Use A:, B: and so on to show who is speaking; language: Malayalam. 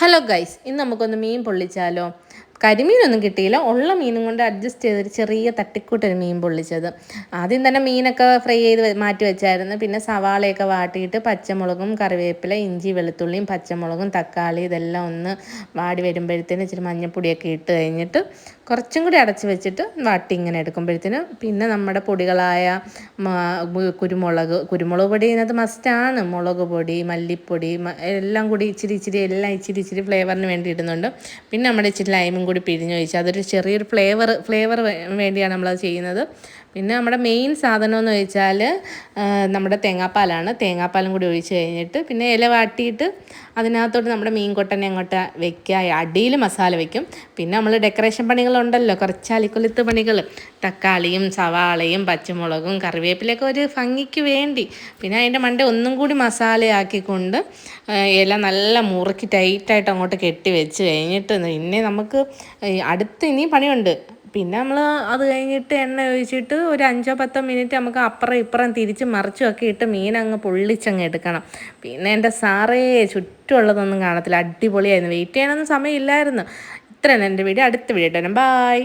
A: ഹലോ ഗൈസ്, ഇന്ന് നമുക്കൊന്ന് മീൻ പൊള്ളിച്ചാലോ? കരിമീനൊന്നും കിട്ടിയില്ല, ഉള്ള മീനും കൊണ്ട് അഡ്ജസ്റ്റ് ചെയ്തൊരു ചെറിയ തട്ടിക്കൂട്ടൊരു മീൻ പൊള്ളിച്ചത്. ആദ്യം തന്നെ മീനൊക്കെ ഫ്രൈ ചെയ്ത് മാറ്റി വെച്ചായിരുന്നു. പിന്നെ സവാളയൊക്കെ വാട്ടിയിട്ട് പച്ചമുളകും കറിവേപ്പില ഇഞ്ചി വെളുത്തുള്ളിയും പച്ചമുളകും തക്കാളി ഇതെല്ലാം ഒന്ന് വാടി വരുമ്പോഴത്തേന് ഇച്ചിരി മഞ്ഞൾപ്പൊടിയൊക്കെ ഇട്ട് കഴിഞ്ഞിട്ട് കുറച്ചും കൂടി അടച്ച് വെച്ചിട്ട് വാട്ടി ഇങ്ങനെ എടുക്കുമ്പോഴത്തേന് പിന്നെ നമ്മുടെ പൊടികളായ കുരുമുളക് പൊടി ഇതിനകത്ത് മസ്റ്റാണ്. മുളക് പൊടി മല്ലിപ്പൊടി എല്ലാം കൂടി ഇച്ചിരി എല്ലാം ഇച്ചിരി ഫ്ലേവറിന് വേണ്ടി ഇടുന്നുണ്ട്. പിന്നെ നമ്മുടെ ഇച്ചിരി ലൈമും കൂടി പിഴിഞ്ഞൊഴിച്ച് അതൊരു ചെറിയൊരു ഫ്ലേവർ വേണ്ടിയാണ് നമ്മളത് ചെയ്യുന്നത്. പിന്നെ നമ്മുടെ മെയിൻ സാധനം എന്ന് വെച്ചാൽ നമ്മുടെ തേങ്ങാപ്പാലും കൂടി ഒഴിച്ച് കഴിഞ്ഞിട്ട് പിന്നെ ഇല വാട്ടിയിട്ട് അതിനകത്തോട്ട് നമ്മുടെ മീൻകൊട്ടനെ അങ്ങോട്ട് വെക്കുക. അടിയിൽ മസാല വെക്കും. പിന്നെ നമ്മൾ ഡെക്കറേഷൻ പണികളുണ്ടല്ലോ, കുറച്ച് അലിക്കൊലുത്ത് പണികൾ, തക്കാളിയും സവാളയും പച്ചമുളകും കറിവേപ്പിലൊക്കെ ഒരു ഭംഗിക്ക് വേണ്ടി. പിന്നെ അതിൻ്റെ മണ്ട ഒന്നും കൂടി മസാലയാക്കിക്കൊണ്ട് ഇല നല്ല മുറുക്കി ടൈറ്റായിട്ട് അങ്ങോട്ട് കെട്ടി വെച്ച് കഴിഞ്ഞിട്ട് പിന്നെ നമുക്ക് ഇനി പണിയുണ്ട്. പിന്നെ നമ്മൾ അത് കഴിഞ്ഞിട്ട് എണ്ണ ഒഴിച്ചിട്ട് ഒരു 5-10 മിനിറ്റ് നമുക്ക് അപ്പുറം ഇപ്പുറം തിരിച്ച് മറിച്ചും ഒക്കെ ഇട്ട് മീനങ്ങ് പൊള്ളിച്ചങ്ങ് എടുക്കണം. പിന്നെ എൻ്റെ സാറേ ചുറ്റുമുള്ളതൊന്നും കാണത്തില്ല, അടിപൊളിയായിരുന്നു. വെയിറ്റ് ചെയ്യാനൊന്നും സമയമില്ലായിരുന്നു. ഇത്രയാണ് എൻ്റെ വീഡിയോ. അടുത്ത വീഡിയോ. ബായ്.